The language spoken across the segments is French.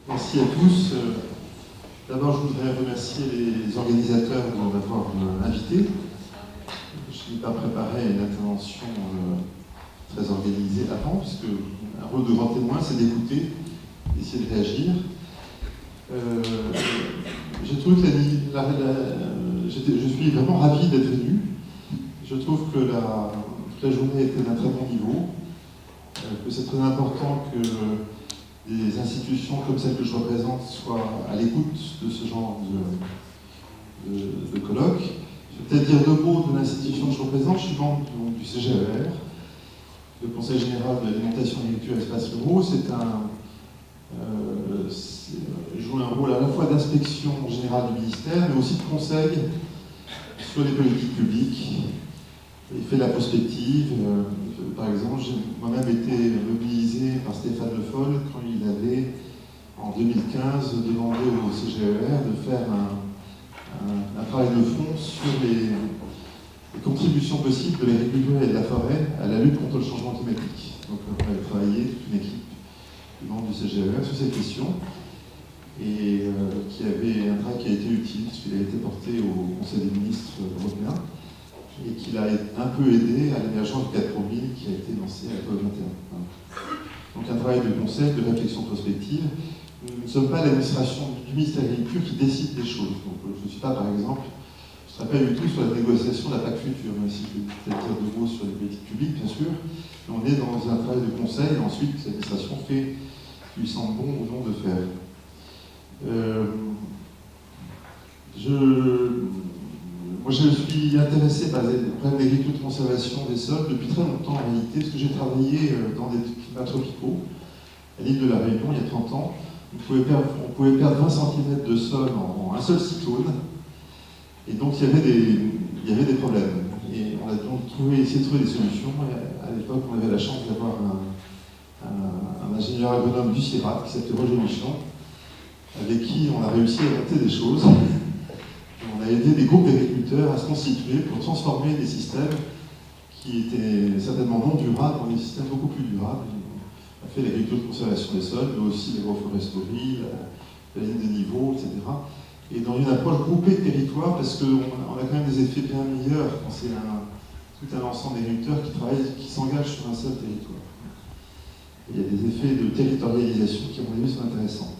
Merci à tous. D'abord, je voudrais remercier les organisateurs de m'avoir invité. Je n'ai pas préparé une intervention très organisée avant, puisque un rôle de grand témoin, c'est d'écouter, d'essayer de réagir. J'ai trouvé que je suis vraiment ravi d'être venu. Je trouve que toute la journée était d'un très bon niveau, que c'est très important que des institutions comme celle que je représente soient à l'écoute de ce genre de colloque. Je vais peut-être dire 2 mots de l'institution que je représente. Je suis membre du CGER, le Conseil général de l'alimentation, agriculture et espaces ruraux. Joue un rôle à la fois d'inspection générale du ministère, mais aussi de conseil sur les politiques publiques. Il fait de la prospective. Par exemple, j'ai moi-même été mobilisé par Stéphane Le Foll quand il avait, en 2015, demandé au CGER de faire un travail de fond sur les contributions possibles de l'agriculture et de la forêt à la lutte contre le changement climatique. Donc on avait travaillé, toute une équipe de membres du CGER, sur ces questions, et qui avait un travail qui a été utile, parce qu'il a été porté au Conseil des ministres européens, et qu'il a un peu aidé à l'émergence du 4 promille qui a été lancé à la COP21. Donc un travail de conseil, de réflexion prospective. Nous ne sommes pas l'administration du ministère de l'Agriculture qui décide des choses. Donc je ne suis pas, par exemple, je ne serai pas du tout sur la négociation de la PAC future, même si je vais peut-être dire 2 mots sur les politiques publiques, bien sûr. Mais on est dans un travail de conseil, et ensuite l'administration fait ce qui lui semble bon ou non de faire. Moi, je suis intéressé par les problèmes d'agriculture de conservation des sols depuis très longtemps en réalité, parce que j'ai travaillé dans des climats tropicaux, à l'île de la Réunion, il y a 30 ans. On pouvait perdre 20 cm de sol en un seul cyclone, et donc il y avait des problèmes. Et on a donc essayé de trouver des solutions. Et à l'époque, on avait la chance d'avoir un ingénieur agronome du CIRAD qui s'appelait Roger Michon, avec qui on a réussi à inventer des choses. On a aidé des groupes d'agriculteurs à se constituer pour transformer des systèmes qui étaient certainement non durables en des systèmes beaucoup plus durables. On a fait l'agriculture de conservation des sols, mais aussi l'agroforesterie, la ligne de niveau, etc. Et dans une approche groupée de territoire, parce qu'on a quand même des effets bien meilleurs quand c'est tout un ensemble d'agriculteurs qui s'engagent sur un seul territoire. Il y a des effets de territorialisation qui, à mon avis, sont intéressants.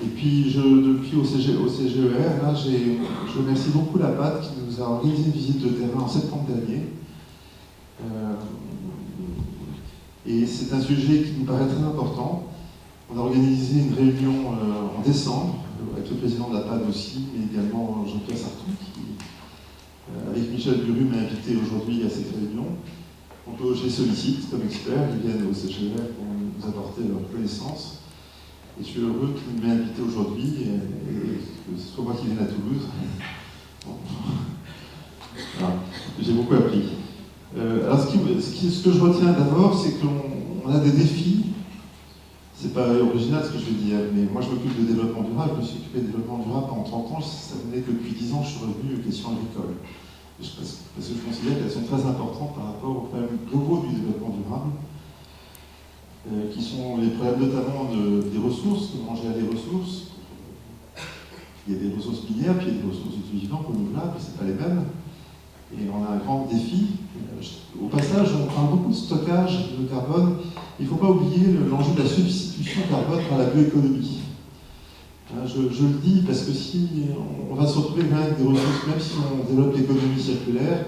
Et puis, depuis au CGER, là, je remercie beaucoup la PAT qui nous a organisé une visite de terrain en septembre dernier. Et c'est un sujet qui nous paraît très important. On a organisé une réunion en décembre, avec le président de la PAT aussi, mais également Jean-Pierre Sartou, qui, avec Michel Buru, m'a invité aujourd'hui à cette réunion. Donc, je les sollicite comme experts, ils viennent au CGER pour nous apporter leurs connaissances. Et je suis heureux qu'il m'ait invité aujourd'hui et que ce soit moi qui vienne à Toulouse. Bon. Voilà. J'ai beaucoup appris. Alors ce que je retiens d'abord, c'est qu'on a des défis. C'est pas original ce que je vais dire, mais moi je m'occupe de développement durable. Je me suis occupé de développement durable pendant 30 ans. Ça venait que depuis 10 ans, je suis revenu aux questions agricoles. Parce que je considère qu'elles sont très importantes par rapport aux problèmes globaux du développement durable. Qui sont les problèmes notamment des ressources, comment gérer les ressources. Il y a des ressources minières, puis il y a des ressources vivantes, renouvelables, ce n'est pas les mêmes. Et on a un grand défi. Au passage, on parle beaucoup de stockage de carbone. Il ne faut pas oublier l'enjeu de la substitution carbone par la bioéconomie. Je le dis parce que si on va se retrouver avec des ressources, même si on développe l'économie circulaire,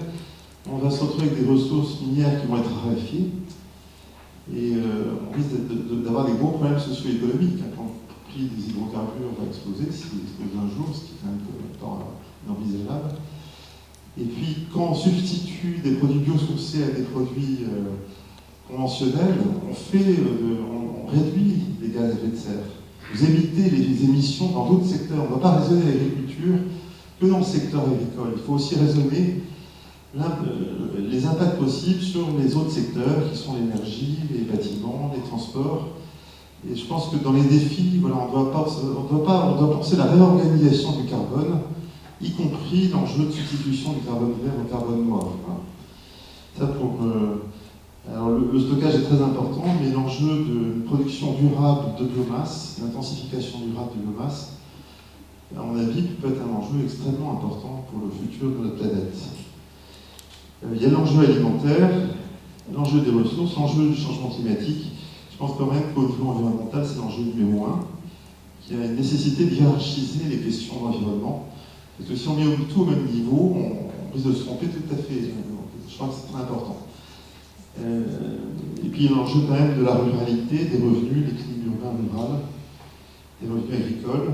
on va se retrouver avec des ressources minières qui vont être raréfiées. Et on risque d'avoir des gros problèmes socio-économiques. Quand le prix des hydrocarbures va exploser, s'il explose un jour, ce qui est un peu inenvisageable. Et puis, quand on substitue des produits biosourcés à des produits conventionnels, on réduit les gaz à effet de serre. Vous évitez les émissions dans d'autres secteurs. On ne va pas raisonner l'agriculture que dans le secteur agricole. Il faut aussi raisonner les impacts possibles sur les autres secteurs qui sont l'énergie, les bâtiments, les transports. Et je pense que dans les défis, voilà, on doit penser la réorganisation du carbone, y compris l'enjeu de substitution du carbone vert au carbone noir. Voilà. Ça pour Alors le stockage est très important, mais l'enjeu de production durable de biomasse, l'intensification durable de biomasse, à mon avis, peut être un enjeu extrêmement important pour le futur de notre planète. Il y a l'enjeu alimentaire, l'enjeu des ressources, l'enjeu du changement climatique. Je pense quand même qu'au niveau environnemental, c'est l'enjeu numéro un, qu'il y a une nécessité de hiérarchiser les questions d'environnement. Parce que si on met tout au même niveau, on risque de se tromper tout à fait. Je crois que c'est très important. Et puis il y a l'enjeu quand même de la ruralité, des revenus, l'équilibre urbain-rural, des revenus agricoles.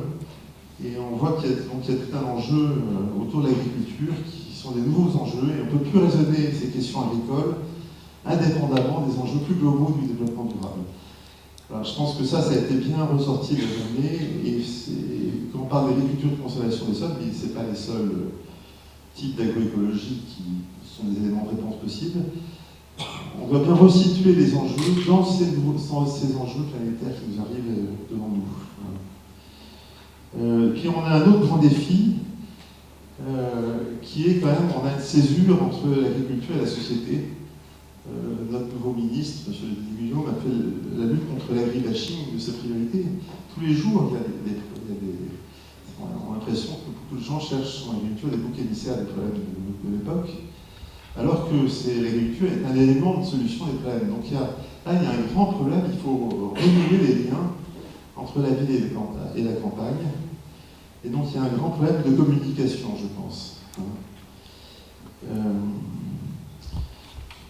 Et on voit qu'il y a tout un enjeu autour de l'agriculture qui sont des nouveaux enjeux, et on ne peut plus raisonner ces questions agricoles indépendamment des enjeux plus globaux du développement durable. Alors, je pense que ça a été bien ressorti de l'année, et quand on parle d'agriculture de conservation des sols, mais ce n'est pas les seuls types d'agroécologie qui sont des éléments de réponse possibles, on doit bien resituer les enjeux dans ces enjeux planétaires qui nous arrivent devant nous. Puis on a un autre grand défi, qui est quand même, on a une césure entre l'agriculture et la société. Notre nouveau ministre, M. Guillaume, a fait la lutte contre l'agribashing de ses priorités. Tous les jours, on a l'impression que beaucoup de gens cherchent dans l'agriculture des boucs émissaires des problèmes de l'époque, alors que l'agriculture est un élément de solution des problèmes. Donc là, il y a un grand problème, il faut renouer les liens entre la ville et la campagne. Et donc il y a un grand problème de communication, je pense.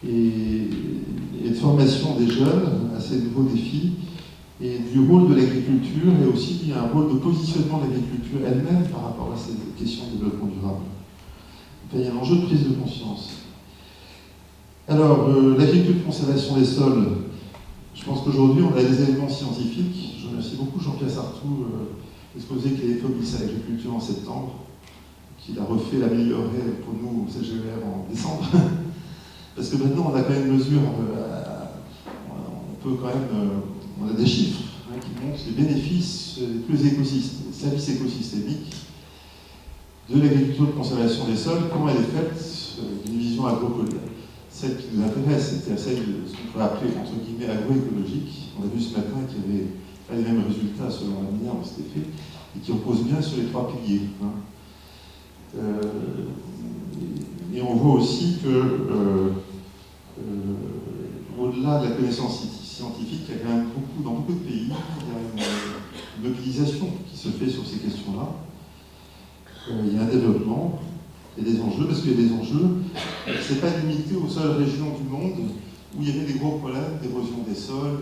Et de formation des jeunes à ces nouveaux défis, et du rôle de l'agriculture, et aussi il y a un rôle de positionnement de l'agriculture elle-même par rapport à ces questions de développement durable. Enfin, il y a un enjeu de prise de conscience. Alors, l'agriculture de conservation des sols, je pense qu'aujourd'hui on a des éléments scientifiques. Je remercie beaucoup Jean-Pierre Sartou, exposé qui a été au ministère de l'Agriculture en septembre, qui l'a refait, l'amélioré pour nous au CGER en décembre. Parce que maintenant, on a quand même une mesure, on a des chiffres qui montrent les bénéfices, tous les services écosystémiques de l'agriculture de conservation des sols, comment elle est faite d'une vision agroécologique. Celle qui nous intéresse, c'était celle de ce qu'on pourrait appeler, entre guillemets, agroécologique. On a vu ce matin qu'il n'y avait pas les mêmes résultats selon la manière dont c'était fait, et qui repose bien sur les trois piliers. Et on voit aussi que, au-delà de la connaissance scientifique, il y a quand même dans beaucoup de pays, il y a une mobilisation qui se fait sur ces questions-là. Il y a un développement, il y a des enjeux, parce qu'il y a des enjeux, c'est pas limité aux seules régions du monde où il y avait des gros problèmes d'érosion des sols,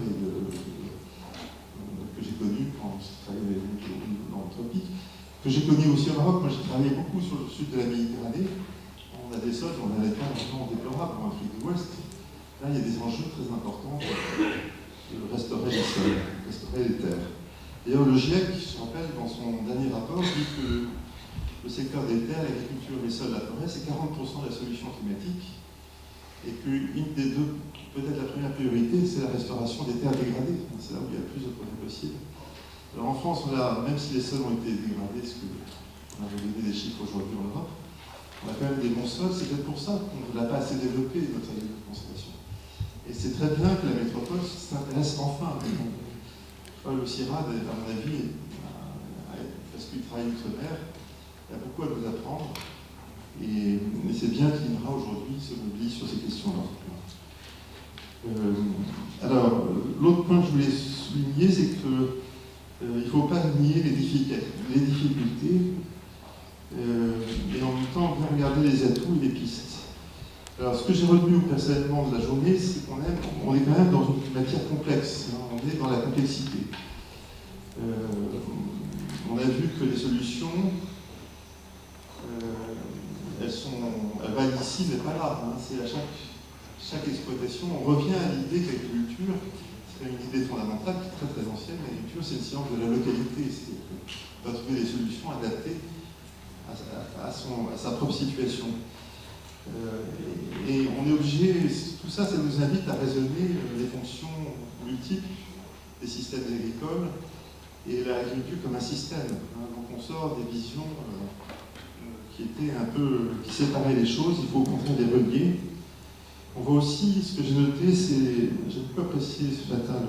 que j'ai connus quand je travaillais dans le tropique, que j'ai connu aussi au Maroc. Moi, j'ai travaillé beaucoup sur le sud de la Méditerranée. On a des sols, on a des cas vraiment déplorables en Afrique de l'Ouest. Là, il y a des enjeux très importants de restaurer les sols, restaurer les terres. D'ailleurs, le GIEC, je me rappelle, dans son dernier rapport, dit que le secteur des terres, l'agriculture, les sols, la forêt, c'est 40% de la solution climatique. Et qu'une des deux, peut-être la première priorité, c'est la restauration des terres dégradées. C'est là où il y a le plus de progrès possible. Alors en France, même si les sols ont été dégradés, ce qu'on a donné des chiffres aujourd'hui en Europe, on a quand même des bons sols. C'est peut-être pour ça qu'on ne l'a pas assez développé, notre agriculture de conservation. Et c'est très bien que la métropole s'intéresse enfin. Le CIRAD, à mon avis, parce qu'il travaille outre-mer, il y a beaucoup à nous apprendre. Et c'est bien qu'INRA aujourd'hui se mobilise sur ces questions-là. Alors, l'autre point que je voulais souligner, c'est qu'il ne faut pas nier les difficultés, et en même temps bien regarder les atouts et les pistes. Alors, ce que j'ai retenu personnellement de la journée, c'est qu'on est quand même dans une matière complexe, on est dans la complexité. On a vu que les solutions, elles valent ici, mais pas là. C'est à chaque exploitation, on revient à l'idée que l'agriculture, c'est une idée fondamentale qui est très très ancienne. L'agriculture, c'est une science de la localité. On va trouver des solutions adaptées à sa propre situation. Et on est obligé, tout ça, ça nous invite à raisonner les fonctions multiples des systèmes agricoles et l'agriculture comme un système. Donc on sort des visions qui séparaient les choses, il faut au contraire les relier. On voit aussi, ce que j'ai noté, c'est, j'ai beaucoup apprécié ce matin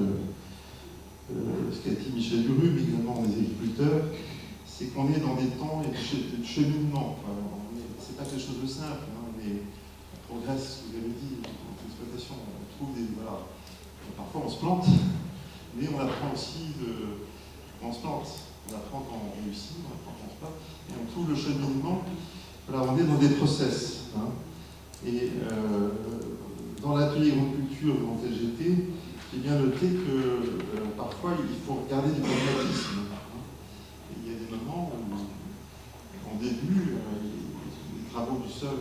ce qu'a dit Michel Uru, mais également des agriculteurs, c'est qu'on est dans des temps de cheminement. Enfin, c'est pas quelque chose de simple, hein, mais on progresse, vous avez dit, dans l'exploitation, on trouve des... Voilà. Parfois on se plante, mais on apprend aussi quand on se plante. On apprend quand on réussit, on apprend quand on se plante, et on trouve le cheminement. Voilà, on est dans des process. Hein. Et dans l'atelier agriculture dont j'étais, j'ai bien noté que parfois il faut regarder du pragmatisme. Il y a des moments où, en début, les travaux du sol,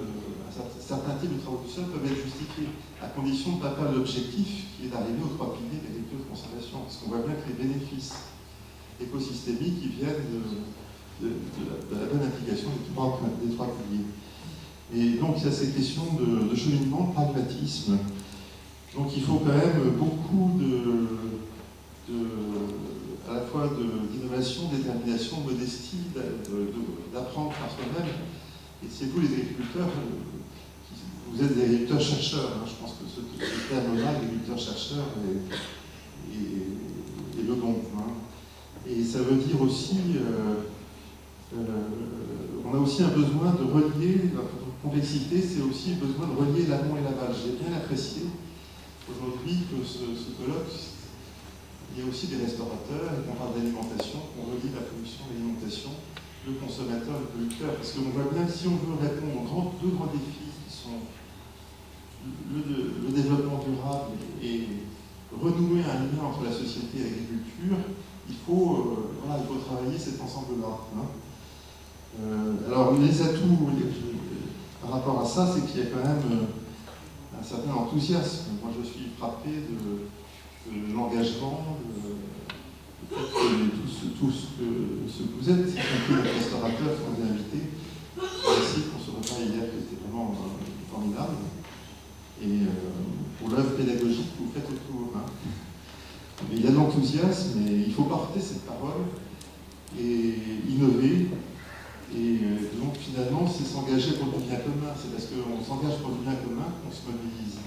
certains types de travaux du sol peuvent être justifiés, à condition de ne pas perdre l'objectif qui est d'arriver aux 3 piliers de l'agriculture de conservation. Parce qu'on voit bien que les bénéfices écosystémiques ils viennent de la bonne application des 3 piliers. Et donc il y a ces questions de cheminement, de pragmatisme. Donc il faut quand même beaucoup à la fois d'innovation, de détermination, de modestie, d'apprendre par soi-même. Et c'est vous les agriculteurs, vous êtes des agriculteurs-chercheurs. Hein, je pense que ce terme-là, agriculteur-chercheur, est le bon. Hein. Et ça veut dire aussi, on a aussi un besoin de relier, la complexité, c'est aussi le besoin de relier l'amont et l'aval. J'ai bien apprécié aujourd'hui que ce colloque, il y a aussi des restaurateurs, et qu'on parle d'alimentation, qu'on relie la production et l'alimentation, le consommateur, le producteur. Parce qu'on voit bien que si on veut répondre aux deux grands défis qui sont le développement durable et renouer un lien entre la société et l'agriculture, il faut travailler cet ensemble-là. Hein. Alors les atouts par rapport à ça, c'est qu'il y a quand même un certain enthousiasme. Moi je suis frappé de l'engagement, tout ce que vous êtes, y compris les restaurateurs qui sont invités. Merci pour ce repas hier qui était vraiment formidable. Et pour l'œuvre pédagogique que vous faites autour. Hein. Mais il y a de l'enthousiasme et il faut porter cette parole et innover. Et donc finalement, c'est s'engager pour le bien commun. C'est parce qu'on s'engage pour le bien commun qu'on se mobilise.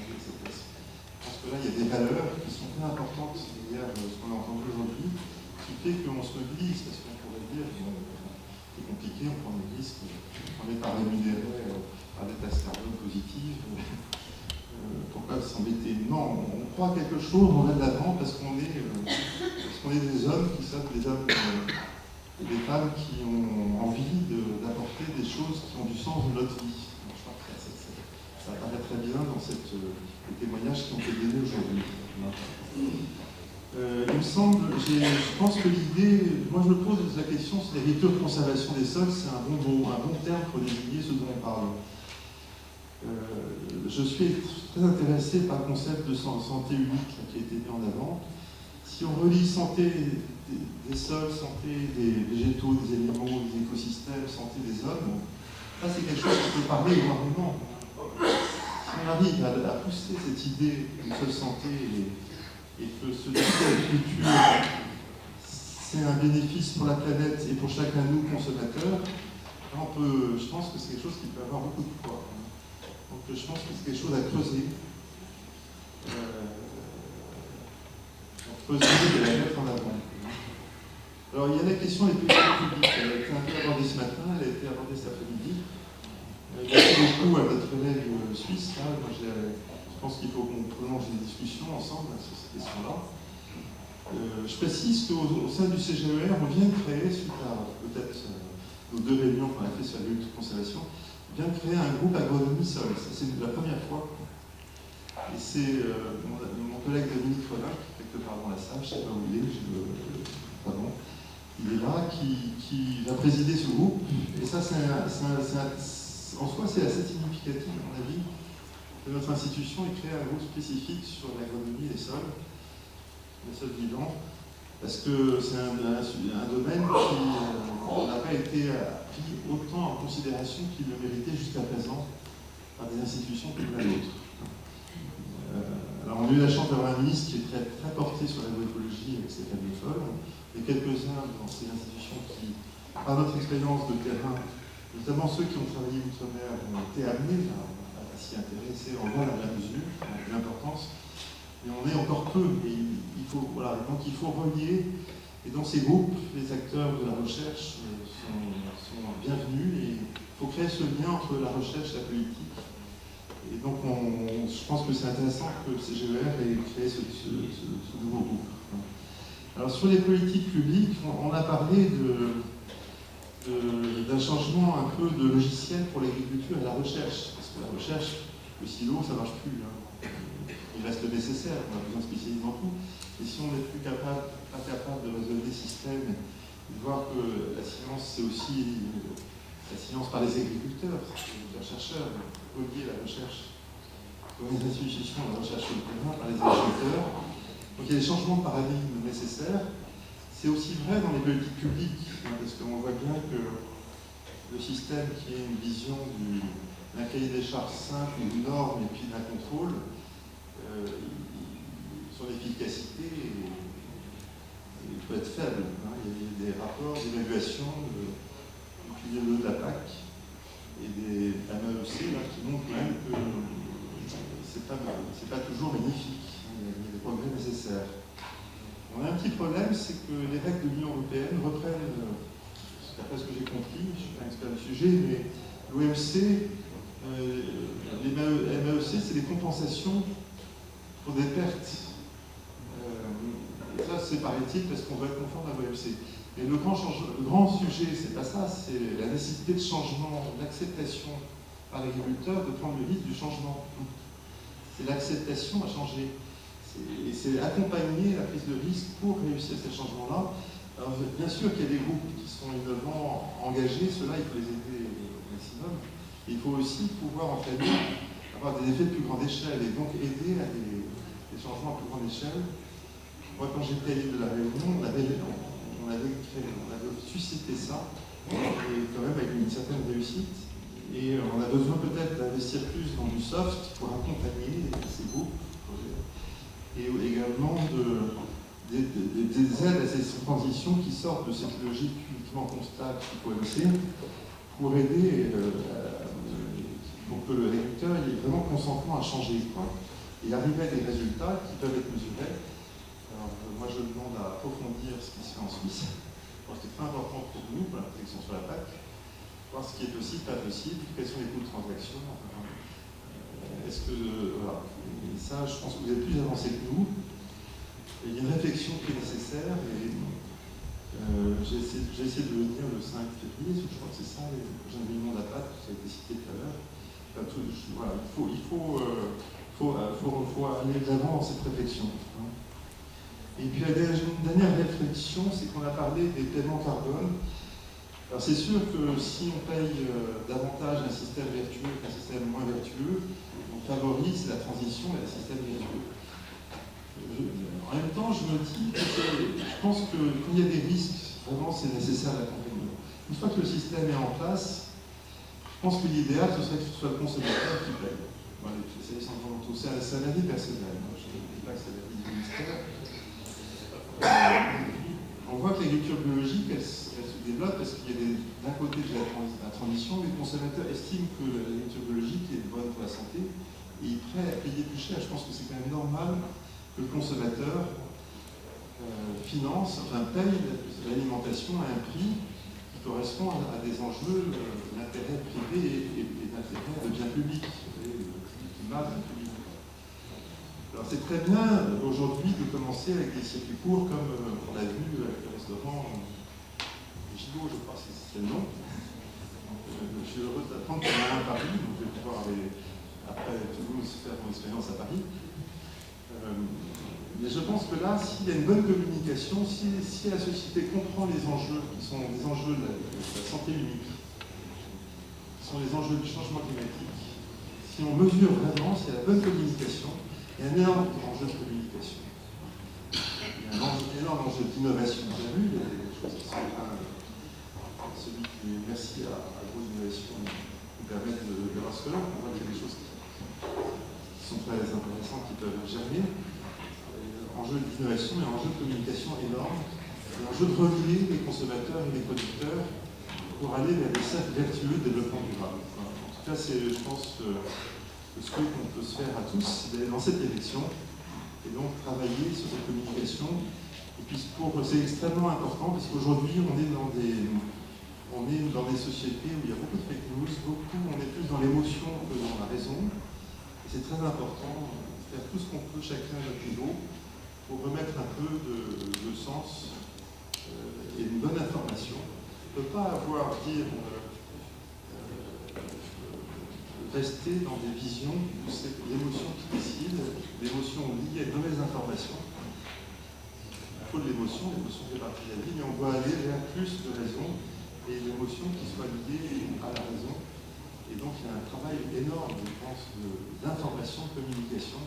Parce que là, il y a des valeurs qui sont très importantes, hier, ce qu'on a entendu aujourd'hui, qui fait qu'on se mobilise. Parce qu'on pourrait dire, c'est compliqué, on prend des risques, on n'est pas rémunéré par des taxes carbone positives. Pourquoi s'embêter? Non, on croit à quelque chose, on va de l'avant parce qu'on est des hommes qui sont des hommes et des femmes qui ont envie d'apporter des choses qui ont du sens de notre vie. Je crois que ça apparaît très bien dans les témoignages qui ont été donnés aujourd'hui. Il me semble, je pense que l'idée, moi je me pose la question, c'est l'agriculture de conservation des sols, c'est un bon terme pour désigner ce dont on parle. Je suis très intéressé par le concept de santé unique qui a été mis en avant. Si on relie santé des sols, santé des végétaux, des animaux, des écosystèmes, santé des hommes, là c'est quelque chose qui peut parler énormément. Si on arrive à pousser cette idée d'une seule santé et que ce type d'agriculture, c'est un bénéfice pour la planète et pour chacun de nous consommateurs, là je pense que c'est quelque chose qui peut avoir beaucoup de poids. Donc je pense que c'est quelque chose à creuser. Creuser et la mettre en avant. Alors il y a la question des politiques publiques. Elle a été un peu abordée ce matin, elle a été abordée cet après-midi. Merci beaucoup à notre collègue suisse. Là. Moi, je pense qu'il faut qu'on prolonge les discussions ensemble sur ces questions-là. Je précise qu'au sein du CGER, on vient de créer, suite à peut-être nos 2 réunions qu'on a fait sur l'agriculture de conservation, vient de créer un groupe agronomie sol. C'est la première fois. Et c'est mon collègue Dominique Rollin, qui est quelque part dans la salle, je ne sais pas où il est, il est là, qui va présider ce groupe. Et ça, en soi, c'est assez significatif, à mon avis, que notre institution ait créé un groupe spécifique sur l'agronomie des sols, les sols vivants, parce que c'est un domaine qui n'a pas été pris autant en considération qu'il le méritait jusqu'à présent par des institutions comme la nôtre. Alors on a eu la chance d'avoir un ministre qui est très, très porté sur l'agroécologie avec Stéphane Le Foll, et quelques-uns dans ces institutions qui, par notre expérience de terrain, notamment ceux qui ont travaillé outre-mer, ont été amenés à s'y intéresser, on voit la mesure, l'importance, mais on est encore peu. Et voilà, donc il faut relier, et dans ces groupes, les acteurs de la recherche sont bienvenus, et il faut créer ce lien entre la recherche et la politique. Et donc je pense que c'est intéressant que le CGER ait créé ce nouveau groupe. Alors sur les politiques publiques, on a parlé d'un changement un peu de logiciel pour l'agriculture et la recherche. Parce que la recherche, le silo, ça ne marche plus. Il reste nécessaire, on a besoin de spécialistes dans tout. Et si on n'est plus pas capable de résoudre des systèmes, de voir que la science, c'est aussi la science par les agriculteurs, les chercheurs, relier la recherche dans les institutions, la recherche sur le terrain par les agriculteurs. Donc il y a des changements de paradigme nécessaires. C'est aussi vrai dans les politiques publiques, parce qu'on voit bien que le système qui est une vision d'un cahier des charges simple, d'une norme et puis d'un contrôle, son efficacité peut être faible. Il y a des rapports d'évaluation depuis de la PAC et des MEEC qui montrent même que c'est pas toujours magnifique. Il y a des progrès nécessaires. On a un petit problème, c'est que les règles de l'Union européenne reprennent, d'après ce que j'ai compris, je ne suis pas expert du sujet, mais l'OMC, les MEEC, c'est des compensations pour des pertes. Et ça, c'est paraît-il parce qu'on doit être conforme à l'OMC. Et le grand sujet, c'est pas ça, c'est la nécessité de changement, d'acceptation par l'agriculteur de prendre le risque du changement. C'est l'acceptation à changer. Et c'est accompagner la prise de risque pour réussir ces changements-là. Alors, bien sûr qu'il y a des groupes qui sont innovants, engagés, ceux-là, il faut les aider au maximum. Et il faut aussi pouvoir entraîner, avoir des effets de plus grande échelle et donc aider à des changements à plus grande échelle. Moi, quand j'étais à l'île de la Réunion, on avait suscité ça, et quand même avec une certaine réussite. Et on a besoin peut-être d'investir plus dans du soft pour accompagner ces groupes. Et également des aides à ces transitions qui sortent de cette logique uniquement constate du OMC pour aider, pour que l'agriculteur ait vraiment consentement à changer et arriver à des résultats qui peuvent être mesurés. Alors, moi, je demande à approfondir ce qui se fait en Suisse. C'est très important pour nous, pour la protection sur la PAC, voir ce qui est possible, pas possible, quels sont les coûts de transaction. Est-ce que, voilà. Et ça, je pense que vous êtes plus avancé que nous. Et il y a une réflexion qui est nécessaire. Et j'ai essayé de venir le 5 février, je crois que c'est ça, les prochaines réunions de la PAC, ça a été cité tout à l'heure. Voilà, il faut aller de l'avant dans cette réflexion. Et puis la dernière réflexion, c'est qu'on a parlé des paiements carbone. Alors c'est sûr que si on paye davantage un système vertueux qu'un système moins vertueux, on favorise la transition vers un système vertueux. En même temps, je me dis que je pense que quand il y a des risques, vraiment c'est nécessaire d'accompagner. Une fois que le système est en place, je pense que l'idéal, ce serait que ce soit le consommateur qui paye. Voilà, c'est un avis personnel. Je ne dis pas que c'est l'avis du ministère. On voit que l'agriculture biologique, elle se développe parce qu'il y a d'un côté de la transition, les consommateurs estiment que l'agriculture biologique est bonne pour la santé et est prêt à payer plus cher. Je pense que c'est quand même normal que le consommateur paye l'alimentation à un prix qui correspond à des enjeux d'intérêt privé et d'intérêt de bien public, du climat, bien public. Alors c'est très bien aujourd'hui de commencer avec des circuits courts comme on l'a vu avec le restaurant Gigot, je crois que c'est le nom. Je suis heureux d'apprendre qu'on a un à Paris, donc je vais pouvoir aller après Toulouse faire mon expérience à Paris. Mais je pense que là, s'il y a une bonne communication, si la société comprend les enjeux qui sont des enjeux de la santé unique, qui sont les enjeux du changement climatique, si on mesure vraiment, s'il y a la bonne communication, il y a un énorme enjeu de communication. Il y a un énorme enjeu d'innovation. Vous avez vu, il y a des choses qui sont celui qui est merci à Grosse Innovation nous permettent de voir cela. On voit qu'il y a des choses qui sont très intéressantes, qui peuvent germer. Enjeu d'innovation et enjeu de communication énorme. Et enjeu de relier les consommateurs et les producteurs pour aller vers des cercles vertueux de développement durable. En tout cas, je pense le souhait qu'on peut se faire à tous, c'est d'aller dans cette direction et donc travailler sur cette communication. Et puis c'est extrêmement important parce qu'aujourd'hui on est dans des sociétés où il y a beaucoup de fake news, on est plus dans l'émotion que dans la raison. Et c'est très important de faire tout ce qu'on peut chacun à notre niveau pour remettre un peu de sens et une bonne information. On ne peut pas rester dans des visions où c'est l'émotion qui décide, l'émotion liée à de mauvaises informations. Il faut de l'émotion fait partie de la vie, mais on doit aller vers plus de raison et l'émotion qui soit liée à la raison. Et donc il y a un travail énorme, je pense, d'information, de communication,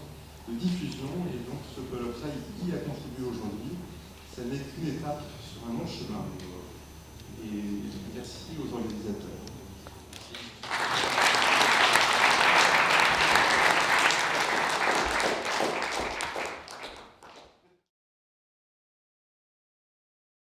de diffusion, et donc ce colloque-là y a contribué aujourd'hui. Ça n'est qu'une étape sur un long chemin. Et merci aux organisateurs.